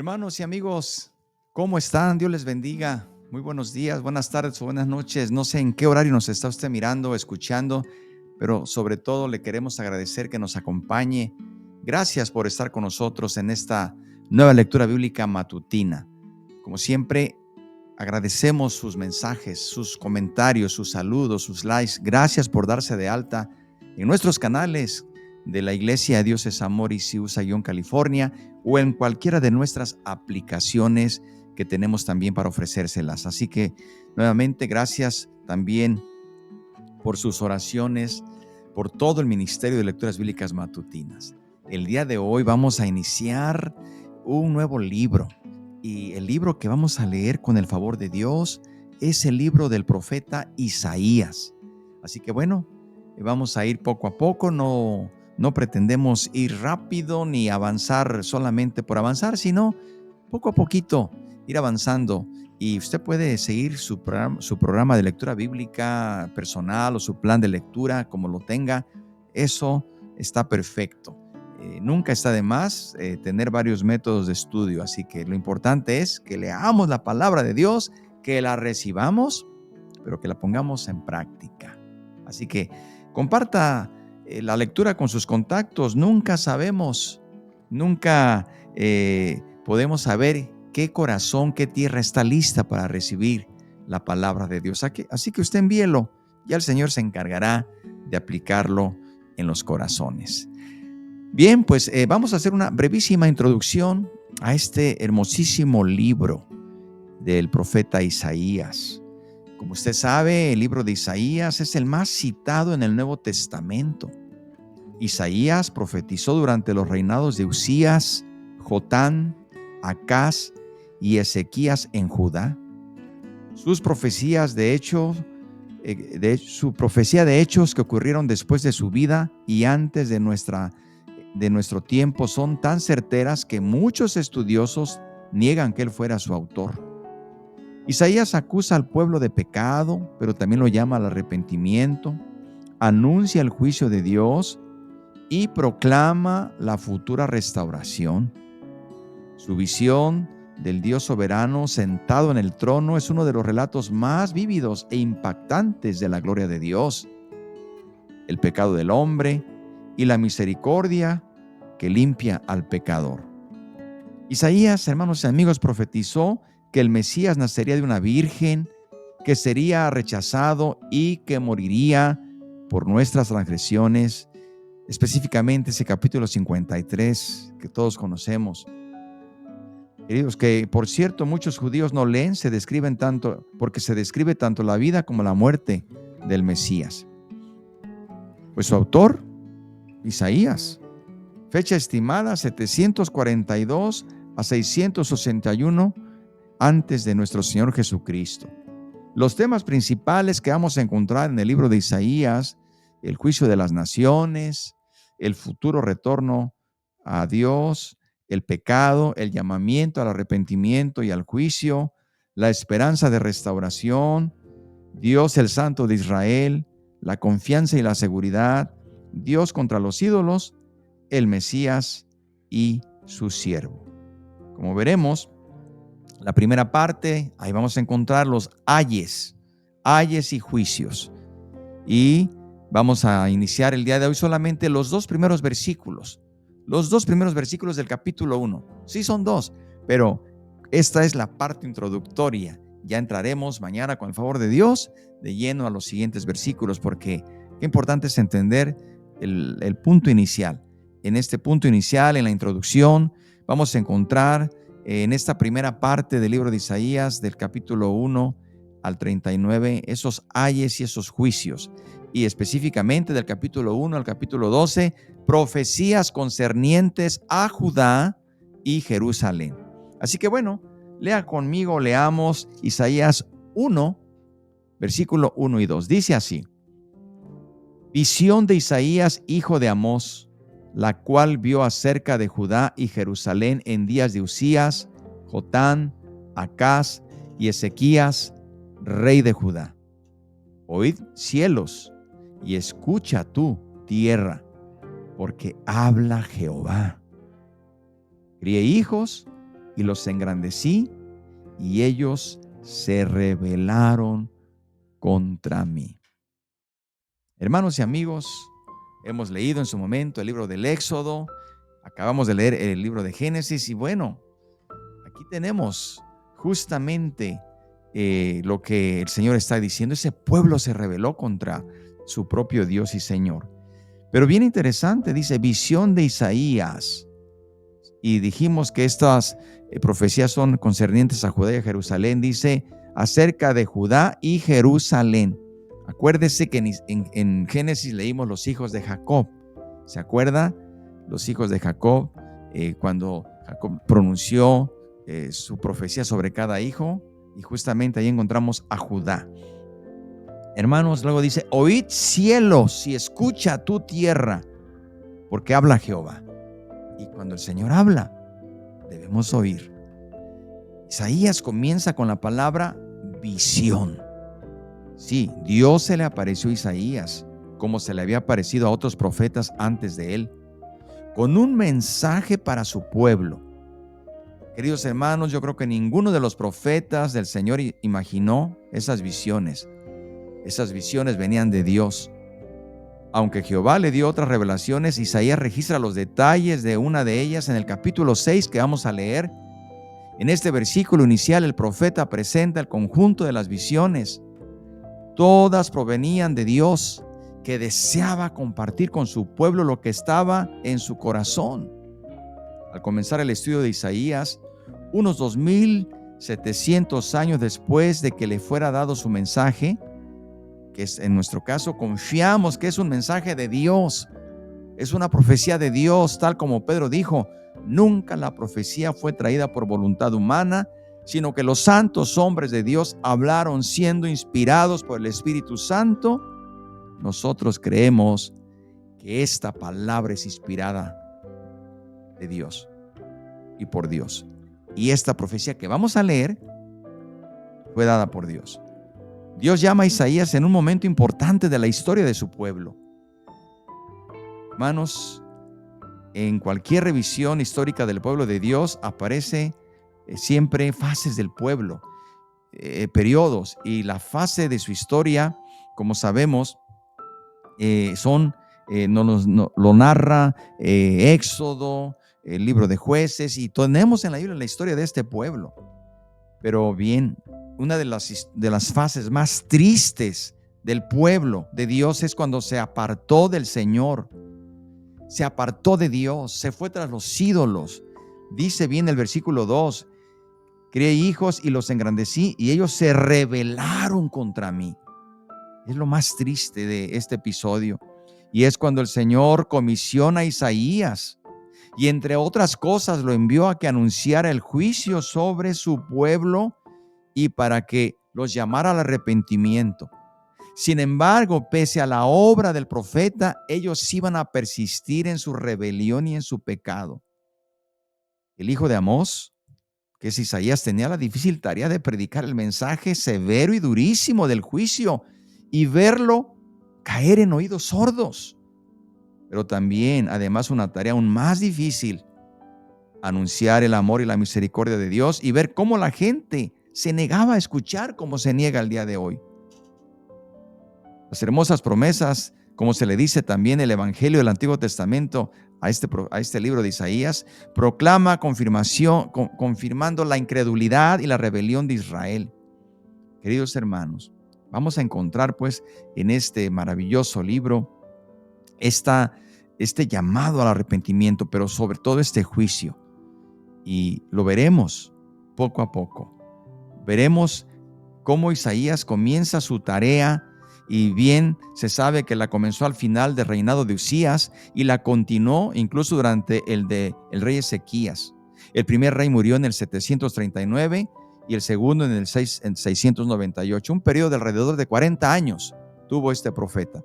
Hermanos y amigos, ¿cómo están? Dios les bendiga. Muy buenos días, buenas tardes o buenas noches. No sé en qué horario nos está usted mirando o escuchando, pero sobre todo le queremos agradecer que nos acompañe. Gracias por estar con nosotros en esta nueva lectura bíblica matutina. Como siempre, agradecemos sus mensajes, sus comentarios, sus saludos, sus likes. Gracias por darse de alta en nuestros canales de la Iglesia Dios es Amor y Siusa, California, o en cualquiera de nuestras aplicaciones que tenemos también para ofrecérselas. Así que nuevamente gracias también por sus oraciones, por todo el Ministerio de Lecturas Bíblicas Matutinas. El día de hoy vamos a iniciar un nuevo libro, y el libro que vamos a leer con el favor de Dios es el libro del profeta Isaías. Así que bueno, vamos a ir poco a poco, no pretendemos ir rápido ni avanzar solamente por avanzar, sino poco a poquito ir avanzando. Y usted puede seguir su programa de lectura bíblica personal o su plan de lectura, como lo tenga. Eso está perfecto. Nunca está de más tener varios métodos de estudio. Así que lo importante es que leamos la palabra de Dios, que la recibamos, pero que la pongamos en práctica. Así que comparta la lectura con sus contactos. Nunca sabemos, nunca podemos saber qué corazón, qué tierra está lista para recibir la palabra de Dios. Así que usted envíelo, ya el Señor se encargará de aplicarlo en los corazones. Bien, pues vamos a hacer una brevísima introducción a este hermosísimo libro del profeta Isaías. Como usted sabe, el libro de Isaías es el más citado en el Nuevo Testamento. Isaías profetizó durante los reinados de Usías, Jotán, Acaz y Ezequías en Judá. Sus profecías su profecía de hechos que ocurrieron después de su vida y antes de nuestro tiempo son tan certeras que muchos estudiosos niegan que él fuera su autor. Isaías acusa al pueblo de pecado, pero también lo llama al arrepentimiento, anuncia el juicio de Dios y proclama la futura restauración. Su visión del Dios soberano sentado en el trono es uno de los relatos más vívidos e impactantes de la gloria de Dios, el pecado del hombre y la misericordia que limpia al pecador. Isaías, hermanos y amigos, profetizó que el Mesías nacería de una virgen, que sería rechazado y que moriría por nuestras transgresiones, específicamente ese capítulo 53 que todos conocemos. Queridos, que por cierto muchos judíos no leen, porque se describe tanto la vida como la muerte del Mesías. Pues su autor, Isaías, fecha estimada 742 a 661 antes de nuestro Señor Jesucristo. Los temas principales que vamos a encontrar en el libro de Isaías: el juicio de las naciones, el futuro retorno a Dios, el pecado, el llamamiento al arrepentimiento y al juicio, la esperanza de restauración, Dios el Santo de Israel, la confianza y la seguridad, Dios contra los ídolos, el Mesías y su siervo. Como veremos, la primera parte, ahí vamos a encontrar los ayes y juicios. Y vamos a iniciar el día de hoy solamente los dos primeros versículos del capítulo 1. Sí, son dos, pero esta es la parte introductoria. Ya entraremos mañana, con el favor de Dios, de lleno a los siguientes versículos, porque qué importante es entender el punto inicial. En este punto inicial, en la introducción, vamos a encontrar en esta primera parte del libro de Isaías, del capítulo 1 al 39, esos ayes y esos juicios. Y específicamente del capítulo 1 al capítulo 12, profecías concernientes a Judá y Jerusalén. Así que bueno, lea conmigo, leamos Isaías 1, versículo 1 y 2. Dice así: visión de Isaías, hijo de Amós, la cual vio acerca de Judá y Jerusalén en días de Usías, Jotán, Acaz y Ezequías, rey de Judá. Oíd, cielos, y escucha tú, tierra, porque habla Jehová. Crié hijos y los engrandecí, y ellos se rebelaron contra mí. Hermanos y amigos, hemos leído en su momento el libro del Éxodo, acabamos de leer el libro de Génesis, y bueno, aquí tenemos justamente lo que el Señor está diciendo. Ese pueblo se rebeló contra su propio Dios y Señor. Pero bien interesante, dice, visión de Isaías. Y dijimos que estas profecías son concernientes a Judá y a Jerusalén. Dice, acerca de Judá y Jerusalén. Acuérdese que en Génesis leímos los hijos de Jacob. ¿Se acuerda? Los hijos de Jacob, cuando Jacob pronunció su profecía sobre cada hijo, y justamente ahí encontramos a Judá. Hermanos, luego dice, oíd cielos y escucha tu tierra, porque habla Jehová. Y cuando el Señor habla, debemos oír. Isaías comienza con la palabra visión. Sí, Dios se le apareció a Isaías, como se le había aparecido a otros profetas antes de él, con un mensaje para su pueblo. Queridos hermanos, yo creo que ninguno de los profetas del Señor imaginó esas visiones. Esas visiones venían de Dios. Aunque Jehová le dio otras revelaciones, Isaías registra los detalles de una de ellas en el capítulo 6 que vamos a leer. En este versículo inicial, el profeta presenta el conjunto de las visiones. Todas provenían de Dios, que deseaba compartir con su pueblo lo que estaba en su corazón. Al comenzar el estudio de Isaías, unos 2700 años después de que le fuera dado su mensaje, que es, en nuestro caso, confiamos que es un mensaje de Dios, es una profecía de Dios, tal como Pedro dijo, nunca la profecía fue traída por voluntad humana, sino que los santos hombres de Dios hablaron siendo inspirados por el Espíritu Santo. Nosotros creemos que esta palabra es inspirada de Dios y por Dios. Y esta profecía que vamos a leer fue dada por Dios. Dios llama a Isaías en un momento importante de la historia de su pueblo. Hermanos, en cualquier revisión histórica del pueblo de Dios aparece siempre fases del pueblo, periodos, y la fase de su historia, como sabemos, lo narra Éxodo, el libro de Jueces, y tenemos en la Biblia la historia de este pueblo. Pero bien, una de las fases más tristes del pueblo de Dios es cuando se apartó del Señor, se apartó de Dios, se fue tras los ídolos. Dice bien el versículo 2, crié hijos y los engrandecí, y ellos se rebelaron contra mí. Es lo más triste de este episodio. Y es cuando el Señor comisiona a Isaías, y entre otras cosas lo envió a que anunciara el juicio sobre su pueblo y para que los llamara al arrepentimiento. Sin embargo, pese a la obra del profeta, ellos iban a persistir en su rebelión y en su pecado. El hijo de Amós, que es Isaías, tenía la difícil tarea de predicar el mensaje severo y durísimo del juicio y verlo caer en oídos sordos. Pero también, además, una tarea aún más difícil, anunciar el amor y la misericordia de Dios y ver cómo la gente se negaba a escuchar, como se niega el día de hoy. Las hermosas promesas, como se le dice también el Evangelio del Antiguo Testamento a este libro de Isaías, proclama confirmando la incredulidad y la rebelión de Israel. Queridos hermanos, vamos a encontrar pues en este maravilloso libro este llamado al arrepentimiento, pero sobre todo este juicio. Y lo veremos poco a poco. Veremos cómo Isaías comienza su tarea, y bien se sabe que la comenzó al final del reinado de Usías y la continuó incluso durante el rey Ezequías. El primer rey murió en el 739 y el segundo en el 698. Un periodo de alrededor de 40 años tuvo este profeta.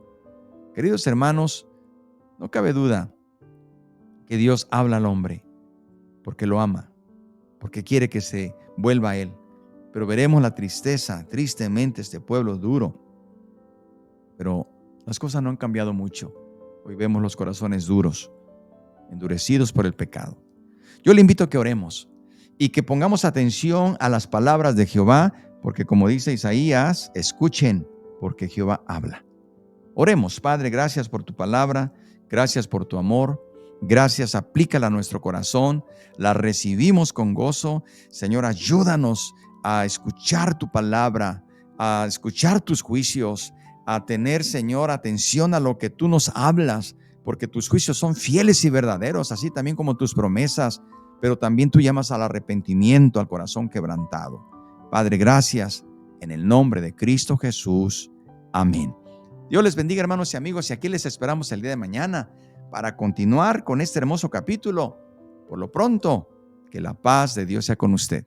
Queridos hermanos, no cabe duda que Dios habla al hombre porque lo ama, porque quiere que se vuelva a Él. Pero veremos la tristeza, tristemente, este pueblo duro. Pero las cosas no han cambiado mucho. Hoy vemos los corazones duros, endurecidos por el pecado. Yo le invito a que oremos y que pongamos atención a las palabras de Jehová, porque como dice Isaías, escuchen, porque Jehová habla. Oremos, Padre, gracias por tu palabra, gracias por tu amor, gracias, aplícala a nuestro corazón, la recibimos con gozo. Señor, ayúdanos a escuchar tu palabra, a escuchar tus juicios, a tener, Señor, atención a lo que tú nos hablas, porque tus juicios son fieles y verdaderos, así también como tus promesas, pero también tú llamas al arrepentimiento, al corazón quebrantado. Padre, gracias, en el nombre de Cristo Jesús. Amén. Dios les bendiga, hermanos y amigos, y aquí les esperamos el día de mañana para continuar con este hermoso capítulo. Por lo pronto, que la paz de Dios sea con usted.